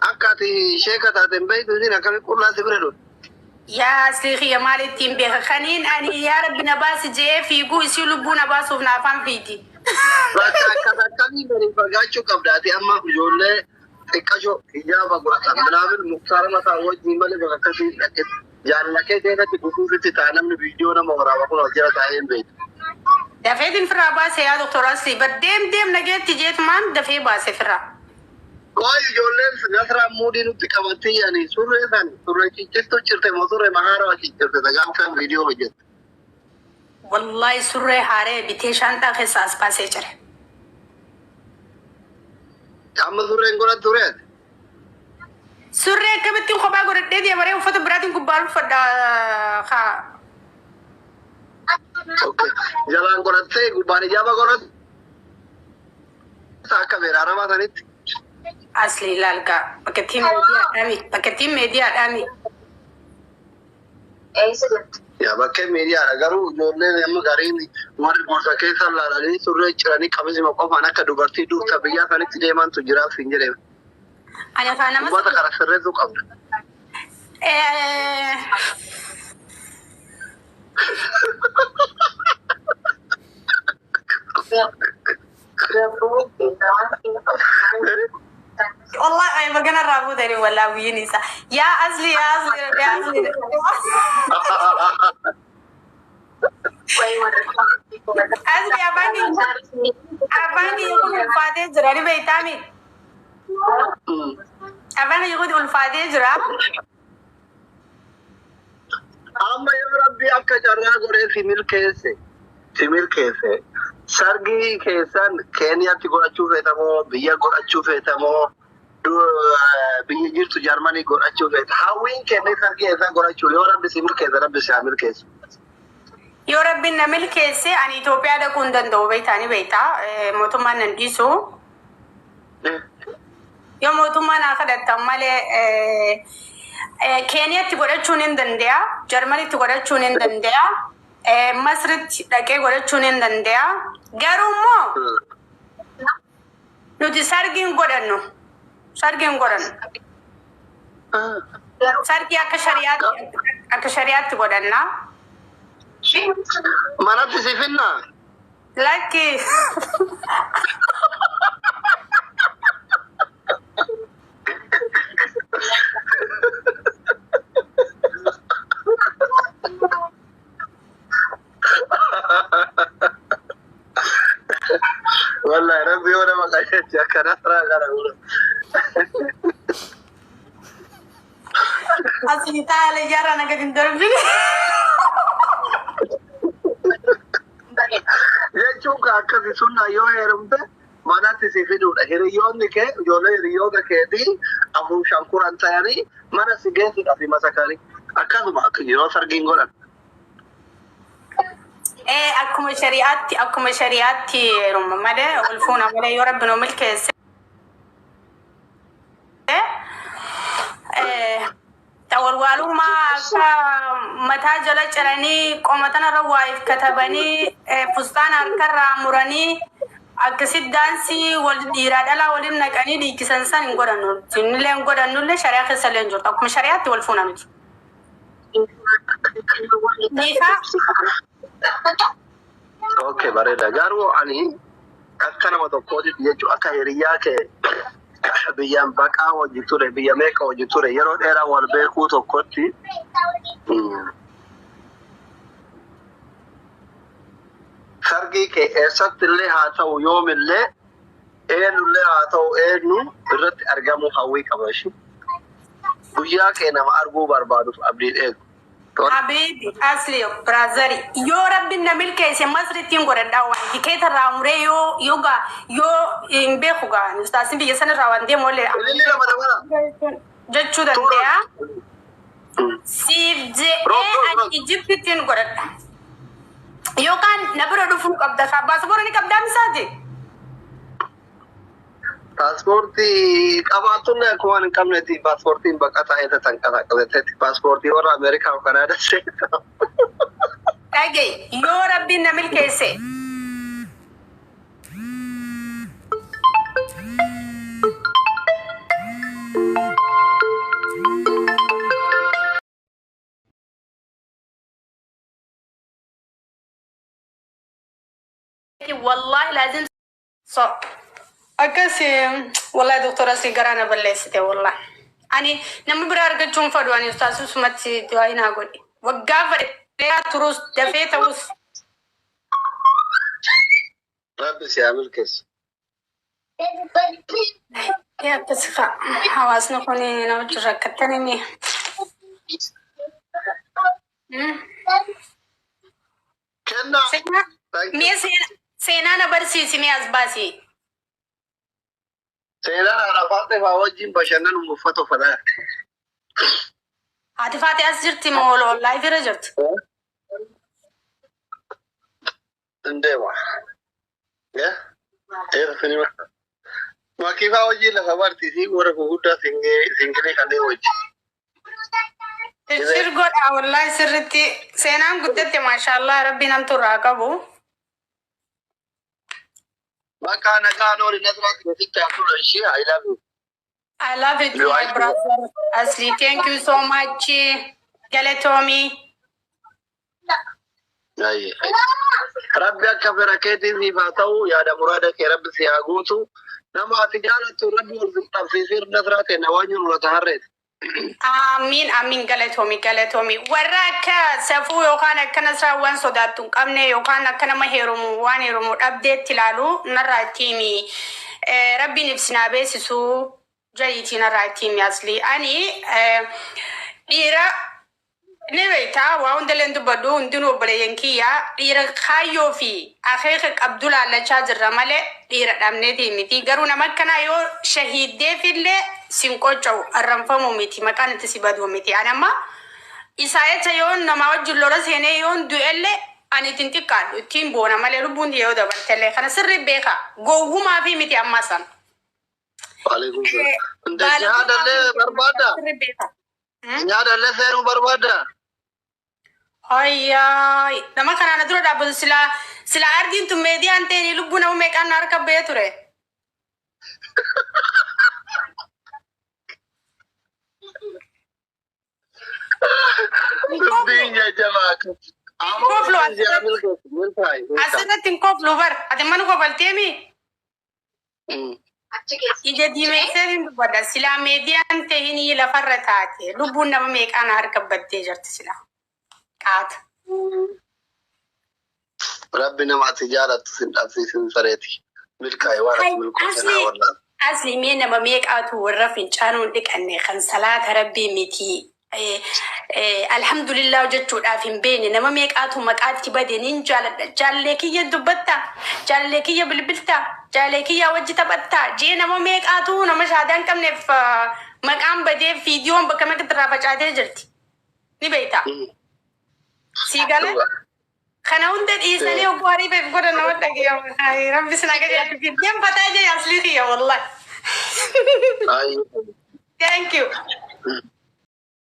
أكاتي شيكة تنبيه تزين أكمل كل ناس يبردون. يا سليخي يا مالي التيم بيخ خنين أني يا رب نباس جي في جو يسيلو نباس ونافهم فيتي. بس أكاتا كمي بري بغاشو كبداتي أما جولة إكاشو إجابة قرأت منامل مختار مطا وجه مالي بغاكسي لكن جان لكي تينا تقوطو في تتعنم فيديونا مغرابا كنا وجرة تعين بيت. دفعت في الراباس يا دكتور أسلي بديم نجيت تجيت مان دفعي باس في الرا. Koi ijoolleen nasraa muudii nutti qabattee yaani surree isaanii surree ciccittuu jirte moo surree mahaaraa ciccirte dhagaan kan viidiyoo hojjette. والله سوري هاري بيتي شانتا خساس باسي جري. Amma surreen godhat tureet. سوري كبتين خبا قرد دي مريم فتو براتين كبار فدا خا. Okay. Jalaan godhattee gubbaan ijaaba godhat. Akka beeraara baatanitti. أصلي لالكا بكتيم ميديا أمي بكتيم ميديا أمي. Yaa bakkee miidiyaadha garuu ijoolleen amma gariin warri gorsa keessa laalanii surree ciranii qabisima qofaan akka dubartii duuta biyyaa sanitti deemantu jiraaf hin jedhame. أنا فانا Ummata مثلا. kana sirreessuu qabda. والله أي بقنا رابو داري ولا وينيسا يا أصلي يا أصلي يا أصلي. أصلي أباني يقول الفاتح جراني بيتامي. أباني يقول الفاتح جرا. Amma yoo rabbi akka carraa godhee simil keesse sargii keessan keeniyaatti godhachuu feetamoo biyya godhachuu feetamoo biyya jirtu jarmanii godhachuu feeta hawwiin kennee sargii keessan godhachuu yoo rabbi simil keesse rabbi siamil keessa. Yoo rabbiin na milkeesse ani Itoophiyaa dhaquu hin danda'u beektaani beektaa mootummaan nan dhiisu. Yoo mootummaan haa kadhattan malee Keeniyaatti godhachuun hin danda'a, Jarmaniitti godhachuun hin danda'a, Masritti dhaqee godhachuun hin danda'a. Garuu immoo nuti sargiin godhannu. Sargii akka shariyaatti godhanna. Manatti si finnaa? Lakki. Wallahi rabbi yoo nama qajeelche akkana irraa gara gula. Asli taale jara na gadin darbin. Jechuun akkasi sunna yoo heerumte manatti si fiduudha. Hiriyoonni kee ijoollee hiriyoota keetii afur shankuran ta'anii mana si geessuudhaaf masakanii akkasuma yeroo sargiin godhan. akkuma shari'aatti rumma malee ulfuuna malee yoo rabbi nu milkeesse tawalwaalummaa akka mataa jala ciranii qomatana irra waa katabanii fustaan harkarraa muranii akkasitti daansii wal dhiiraa dhalaa waliin naqanii dhiichisan san hin godhannu. Innillee hin godhannullee shari'aa keessa illee hin jirtu. Akkuma shari'aatti wal fuuna miti. Okay, bareeda. Garuu ani akka nama tokkootitti jechuun akka hiriyaa kee biyyaan baqaa hojii ture, biyya meeqa hojii ture yeroo dheeraa wal beekuu tokkotti sargii kee eessatti illee haa ta'u yoomillee eenyullee haa ta'u eenyu irratti argamuu hawwii qaba ishee. Guyyaa kee nama arguu barbaaduuf abdiin eegu. Habibi asli brazari yo rabbi na milkeesse masritiin godhadhaa waan tikeeta irraa muree yoo hin beeku gaa ustaasin biyya sana irraa waan deemu illee jechuu danda'a. Siif je'ee ani Ijiptiin godhadha. Yookaan na bira dhufuu qabda. Paaspoortii ni qabdaa misaati? Paaspoortii qabaatun akkuma hin qabnetti paaspoortiin bakka taa'ee tanqataa qabatetti paaspoortii warra Ameerikaa yookaan Kanaadaa seeta. Dhagaye yoo rabbiin na milkeesse. لازم صح أكاسي والله دكتورة سيجرانا بلستي والله أني نم برار كتشوم فدواني أستاذ سمتي دواينا أقولي وقافر يا تروس دفيت وس ربي سيعمل كيس يا تسخى حواسنا كوني نوجر كتني مي كنا سينا مي سينا أنا برسي مي أزباسي سينا عرفات فاوجين بشنن ومفتو فدا عاطفاتي أسجرتي مول والله في رجعت انديما يا ايه فيني ما كيف اوجي لخبرتي سي ورا كودا سينغلي خلي وجه تشير قول والله سرتي سينام قدتي ما شاء الله ربي نمتو راقبو ما كانوا لنظرات في تعطوا الشيء I love you I love it, my brother. Asli, thank you so much. Gale Tommy. أي ربي أكبر كيدي في فاتو يا دا مرادك يا رب سياغوتو نما تجارة ربي ورزقنا في سير نظرات نواجه وتهرد آمين آمين gale Tommy. Warra safu yookaan akkana saawwan sodaattu qabne yookaan akkana maheerumu waan heerumu dhabdeetti ilaalu narraa tiimi rabbiin ibsinaa beesisu jayitii narraa tiimi asli ani dhiira ni beektaa waa hundaleen dubbadhu hundinuu obboleeyyan kiyya dhiira kaayyoo fi akeeka qabdu laallachaa jirra malee dhiira dhabneetii miti garuu nama akkanaa yoo shahiiddeefillee sin qocca'u arranfamu miti maqaan itti si badu miti anamma isaa jecha yoo nama wajjin lola seenee yoo du'ellee ani ittiin xiqqaadhu ittiin boona malee lubbuun yoo dabartellee kana sirri beeka gowwumaa fi miti amma san. Waalaikum salaam. Nyaadallee barbaada. Nyaadallee seenuu barbaada. Hayyaa nama kanaan dura dhaabbatu sila ardiin tun meediyaan ta'e lubbuu nama meeqaan harka ba'ee ture. Dubbinya jamaa. Koflu asirratti hin koflu bar ati mana kofalteemi. Ija diimeessee hin dubbadha sila meediyaan ta'e hin lafarra taate lubbuun nama meeqaan harka baddee jirti sila. Qaata. Rabbi nama tijaaratu sin dhabsiisin sareeti. Milkaa'e waan ati milkoofnaa wallaan. Asli mee nama meeqaatu warra fincaanuun dhiqanne kan salaata rabbii miti. Alhamdulillah jechuudhaaf hin beekne nama meeqaatu maqaatti bade nin jaaladha. Jaalallee kiyya dubbatta, jaalallee kiyya bilbilta, jaalallee kiyya wajji taphatta. Jee nama meeqaatu nama shaadaan qabneef maqaan badee viidiyoon bakka meeqatti irraa facaatee jirti. Ni beektaa? Sigale kana hunda dhiisanii obbo Hariibeef godhan nama dhageeyyamu. Rabbi sinaa gadi ati fiddeen fataa jee asliiti yaa wallahi. Thank you.